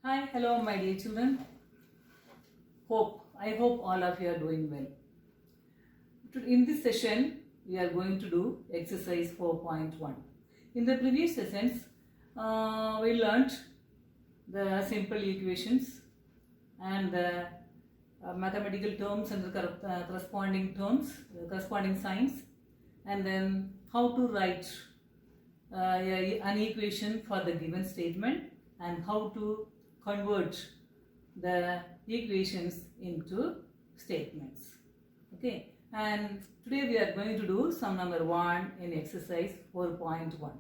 Hi, hello, my dear children. I hope all of you are doing well. In this session, we are going to do exercise 4.1. In the previous sessions, we learnt the simple equations and the mathematical terms and the corresponding terms, corresponding signs, and then how to write an equation for the given statement and how to convert the equations into statements. Okay, and today we are going to do sum number 1 in exercise 4.1.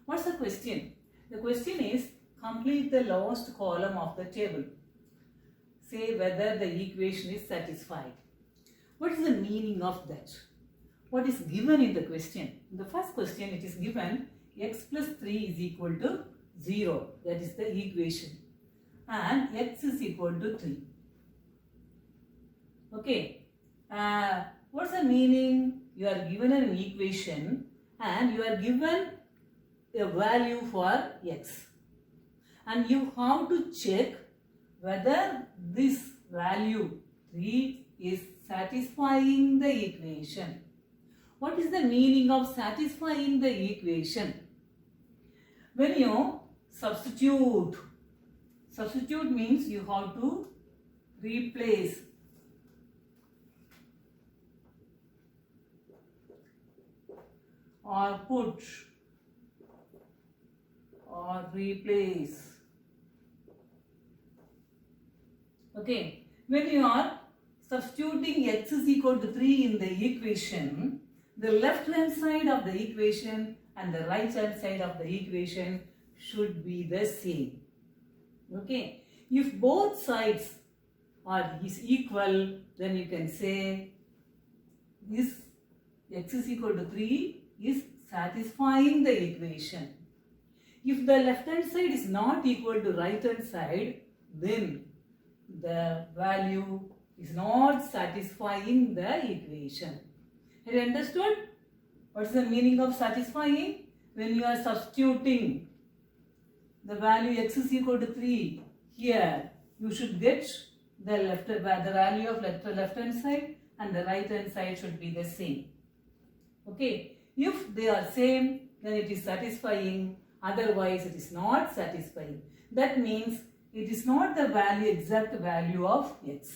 What's the question? The question is, complete the last column of the table. Say whether the equation is satisfied. What is the meaning of that? What is given in the question? In the first question, it is given x plus 3 is equal to 0. That is the equation. And x is equal to 3. Okay. What's the meaning? You are given an equation and you are given a value for x. And you have to check whether this value 3 is satisfying the equation. What is the meaning of satisfying the equation? When you substitute means you have to replace or put or replace. Okay, when you are substituting x is equal to 3 in the equation, the left hand side of the equation and the right hand side of the equation should be the same. Okay, if both sides is equal, then you can say this x is equal to 3 is satisfying the equation. If the left hand side is not equal to right hand side, then the value is not satisfying the equation. Have you understood? What's the meaning of satisfying? When you are substituting the value x is equal to 3 here, you should get the value of left hand side and the right hand side should be the same. Okay, if they are same, then it is satisfying, otherwise it is not satisfying. That means it is not the exact value of x.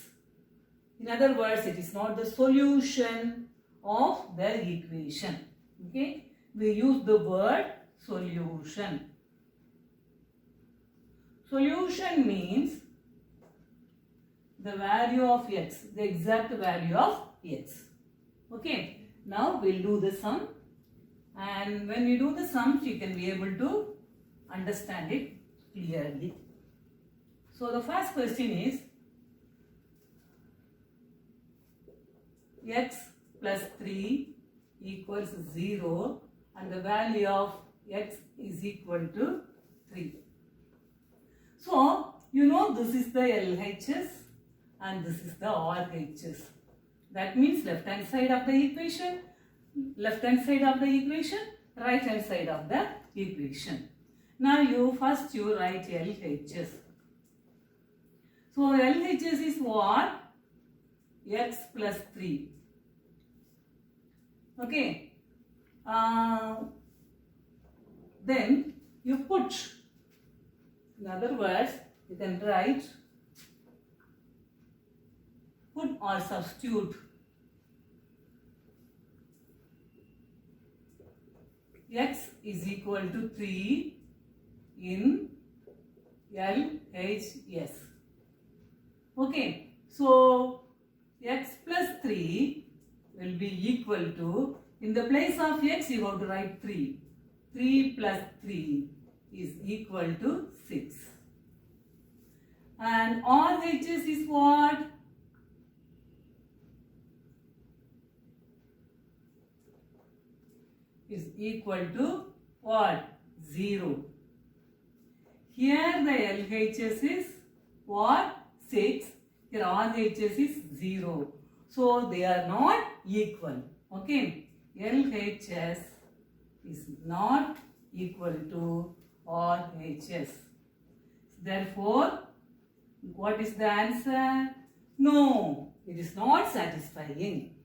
In other words, it is not the solution of the equation. Okay, we use the word solution. Solution means the value of x, the exact value of x. Okay, now we'll do the sum, and when we do the sums, you can be able to understand it clearly. So the first question is x plus 3 equals 0 and the value of x is equal to 3. So, you know this is the LHS and this is the RHS. That means left hand side of the equation, right hand side of the equation. Now first you write LHS. So LHS is what? X plus 3. Okay. Then you put, in other words, you can write, put or substitute x is equal to 3 in LHS. Okay, so x plus 3 will be equal to, in the place of x you have to write 3. 3 plus 3 is equal to 6. And RHS is what? Is equal to what? 0. Here the LHS is what? 6. Here RHS is 0. So they are not equal. Okay. LHS is not equal to RHS. Therefore, What is the answer? No, it is not satisfying.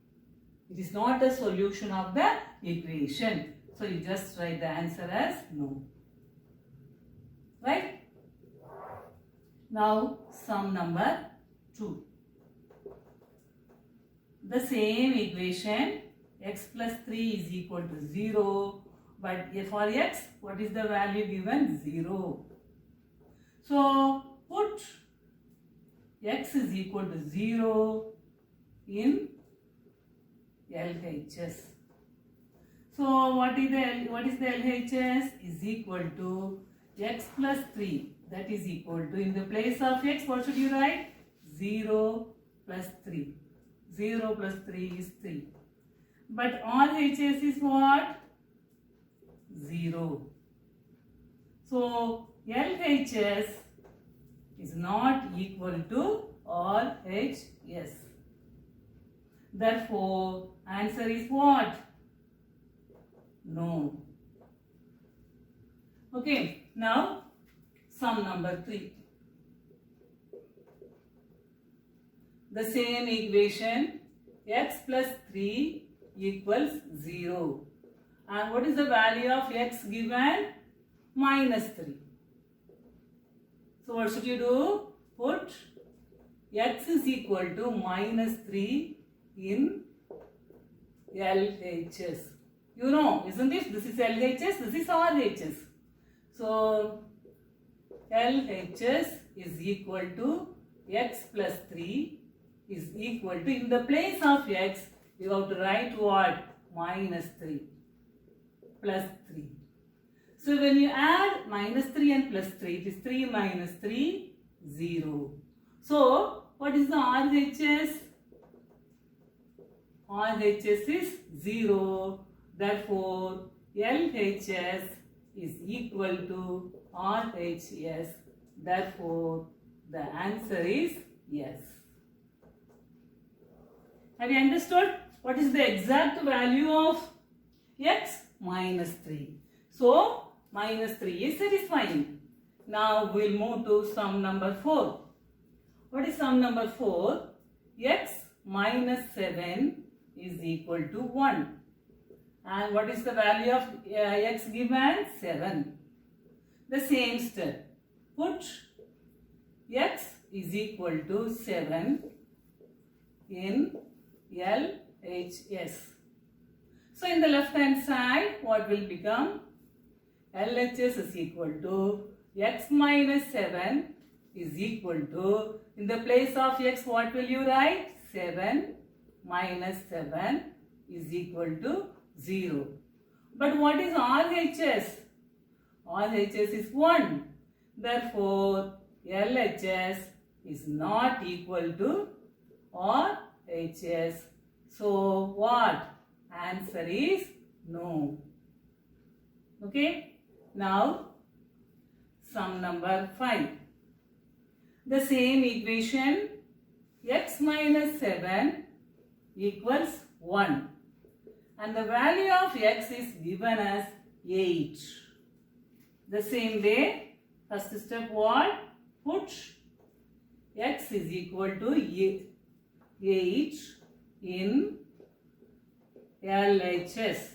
It is not a solution of the equation. So you just write the answer as no. Right? Now sum number 2. The same equation, x plus 3 is equal to 0. But for x, what is the value given? 0. So put x is equal to 0 in LHS. So what is the LHS? Is equal to x plus 3. That is equal to, in the place of x, what should you write? 0 plus 3. 0 plus 3 is 3. But RHS is what? 0. So LHS is not equal to RHS. Therefore, answer is what? No. Okay, now sum number 3. The same equation, x plus 3 equals 0. And what is the value of x given? Minus 3. So what should you do? Put x is equal to minus 3 in LHS. You know, isn't it? This is LHS, this is RHS. So LHS is equal to x plus 3 is equal to, in the place of x, you have to write what? Minus 3 plus 3. So when you add minus 3 and plus 3, it is 3 minus 3, 0. So what is the RHS? RHS is 0. Therefore, LHS is equal to RHS. Therefore, the answer is yes. Have you understood? What is the exact value of x? Minus 3. So, minus 3 is satisfying. Now, we will move to sum number 4. What is sum number 4? X minus 7 is equal to 1. And what is the value of x given? 7. The same step. Put x is equal to 7 in LHS. So in the left hand side, what will become? LHS is equal to x minus 7 is equal to, in the place of x, what will you write? 7 minus 7 is equal to 0. But what is RHS? RHS is 1. Therefore, LHS is not equal to RHS. So, what? Answer is no. Okay. Now, sum number 5. The same equation, x minus 7 equals 1. And the value of x is given as 8. The same way, first step what? Put x is equal to 8 in LHS.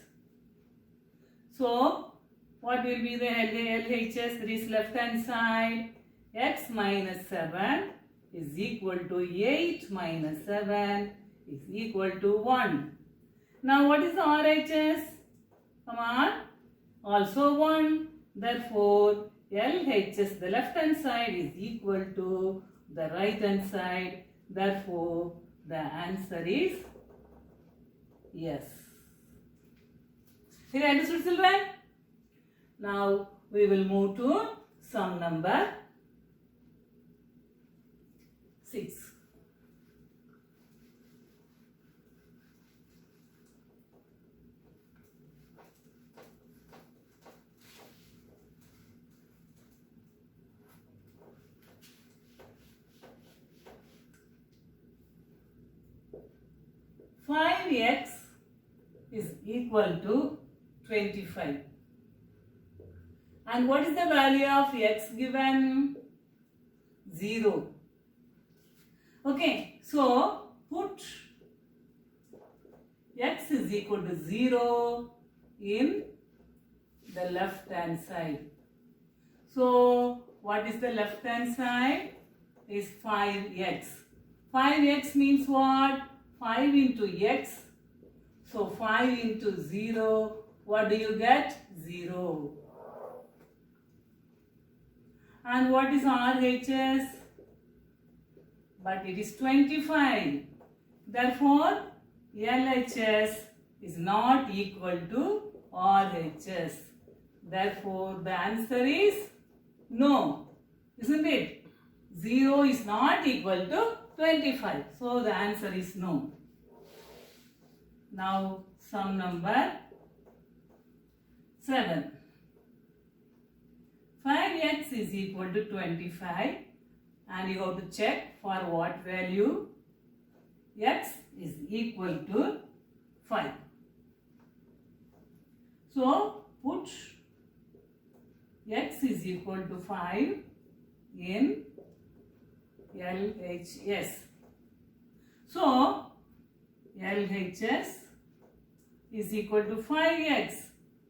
So, what will be the LHS? That is left hand side. X minus 7 is equal to 8 minus 7 is equal to 1. Now, what is the RHS? Come on. Also 1. Therefore, LHS, the left hand side is equal to the right hand side. Therefore, the answer is yes. Have you understood, children? Now, we will move to sum number 6. Five x is equal to 25. And what is the value of x given? 0. Okay, so put x is equal to 0 in the left hand side. So what is the left hand side? Is 5x. 5x means what? 5 into x. So 5 into 0, what do you get? 0. And what is RHS? But it is 25. Therefore, LHS is not equal to RHS. Therefore, the answer is no. Isn't it? 0 is not equal to 25. So, the answer is no. Now, sum number 7. 5x is equal to 25 and you have to check for what value. X is equal to 5. So, put x is equal to 5 in LHS. So, LHS is equal to 5x.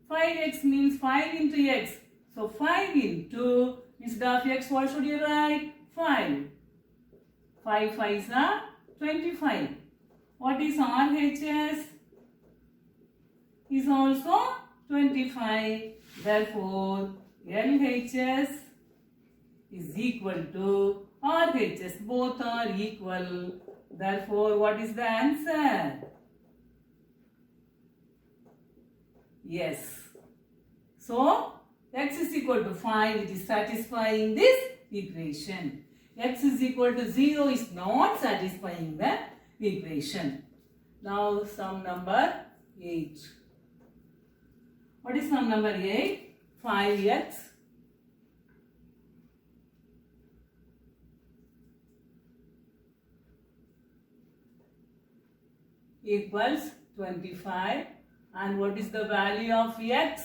5x means 5 into x. So, 5 into, instead of x, what should you write? 5. 5 5s are 25. What is RHS? Is also 25. Therefore, LHS is equal to RHS. Both are equal. Therefore, what is the answer? Yes. So, x is equal to 5. It is satisfying this equation. X is equal to 0 is not satisfying the equation. Now, sum number 8. What is sum number 8? 5x equals 25. And what is the value of x?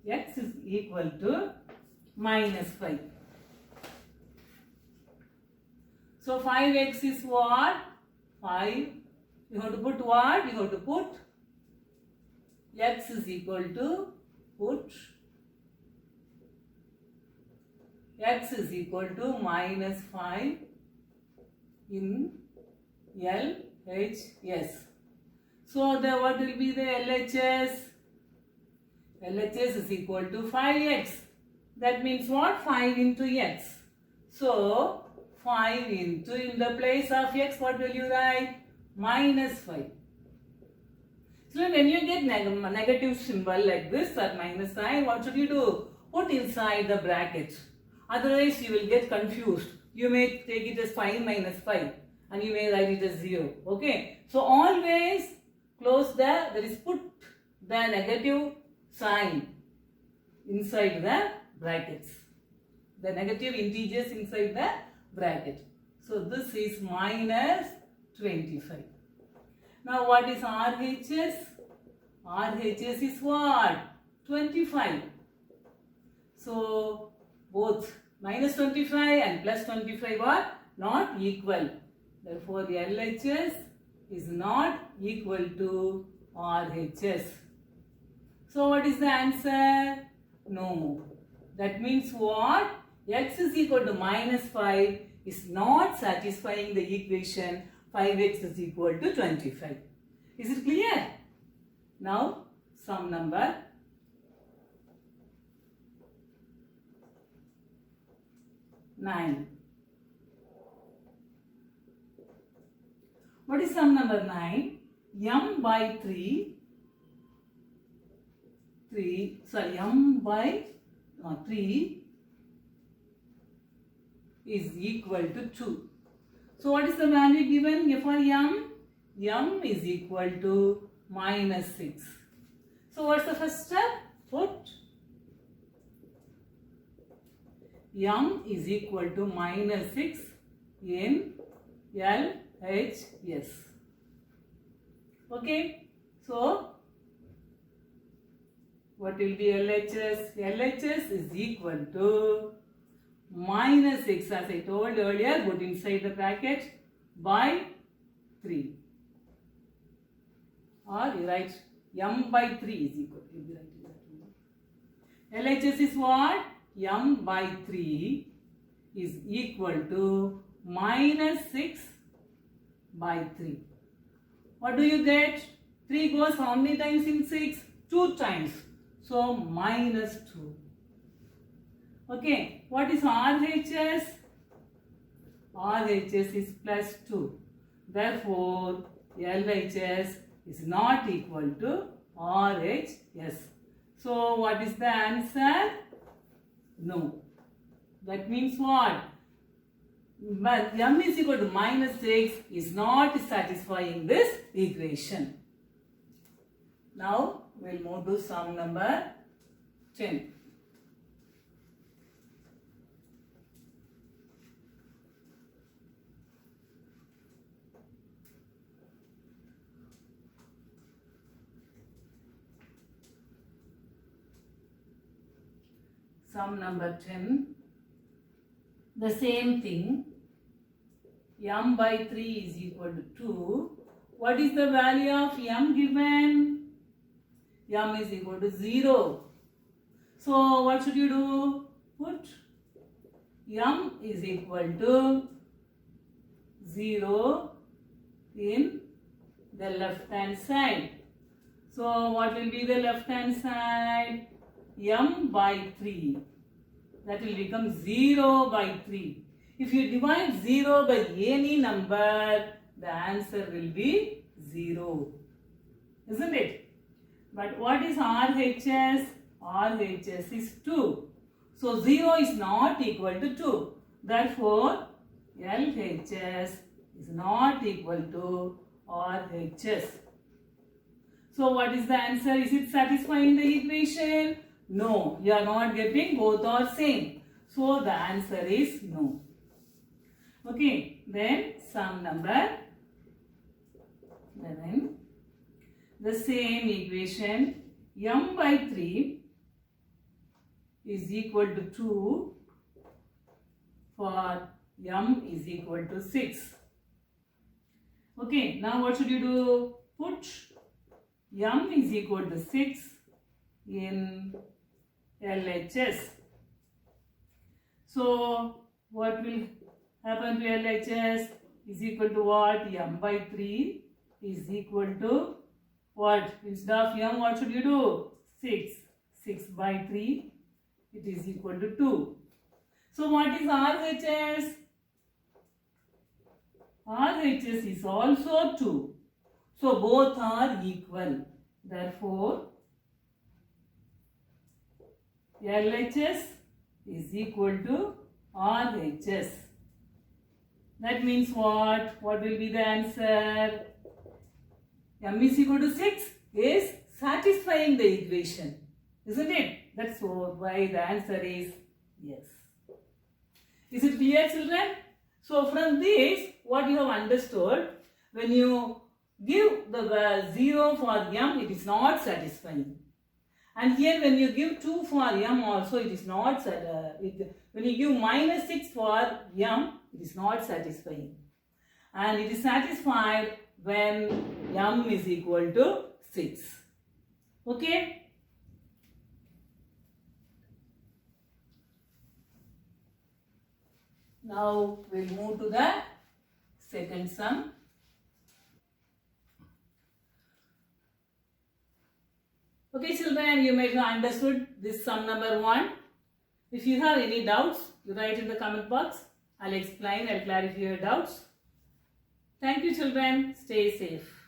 X is equal to minus 5. So 5x is what? 5. You have to put what? You have to put x is equal to put x is equal to minus 5 in LHS. So the what will be the LHS? LHS is equal to 5x. That means what? 5 into x. So 5 into, in the place of x, what will you write? Minus 5. So when you get negative symbol like this or minus sign, what should you do? Put inside the bracket. Otherwise you will get confused. You may take it as 5 minus 5 and you may write it as 0. Okay. So always close that is put the negative sign inside the brackets. The negative integers inside the bracket. So this is minus 25. Now what is RHS? RHS is what? 25. So both minus 25 and plus 25 are not equal. Therefore the LHS is not equal to RHS. So what is the answer? No. That means what? X is equal to minus 5 is not satisfying the equation 5x is equal to 25. Is it clear? Now, sum number 9. What is sum number 9? M by 3 is equal to 2. So what is the value given for m? M is equal to minus 6. So what's the first step? Put m is equal to minus 6 in LHS. Okay. So what will be LHS? LHS is equal to minus 6. As I told earlier, put inside the bracket by 3. Or you write m by 3 is equal. You will write that. LHS is what? M by 3 is equal to minus 6 by 3. What do you get? 3 goes how many times in 6? 2 times. So minus 2. Okay. What is RHS? RHS is plus 2. Therefore, LHS is not equal to RHS. So, what is the answer? No. That means what? But m is equal to minus 6 is not satisfying this equation. Now, we will move to sum number 10. Sum number 10. The same thing. M by 3 is equal to 2. What is the value of m given? M is equal to 0. So, what should you do? Put m is equal to 0 in the left hand side. So, what will be the left hand side? M by 3. That will become 0 by 3. If you divide 0 by any number, the answer will be 0. Isn't it? But what is RHS? RHS is 2. So 0 is not equal to 2. Therefore, LHS is not equal to RHS. So what is the answer? Is it satisfying the equation? No, you are not getting both are same. So the answer is no. Okay, then sum number 11. The same equation m by 3 is equal to 2 for m is equal to 6. Okay, now what should you do? Put m is equal to 6 in LHS. So, what will happen to LHS is equal to what? M by 3 is equal to what? Instead of m, what should you do? 6. 6 by 3, it is equal to 2. So, what is RHS? RHS is also 2. So, both are equal. Therefore, LHS is equal to RHS. That means what? What will be the answer? M is equal to 6 is satisfying the equation. Isn't it? That's why the answer is yes. Is it clear, children? So from this, what you have understood, when you give the 0 for m, it is not satisfying. And here when you give 2 for m also, it is not when you give minus 6 for m, it is not satisfying. And it is satisfied when m is equal to 6. Okay? Now we will move to the second sum. Okay, children, you may have understood this sum number 1. If you have any doubts, you write in the comment box. I'll explain, I'll clarify your doubts. Thank you, children. Stay safe.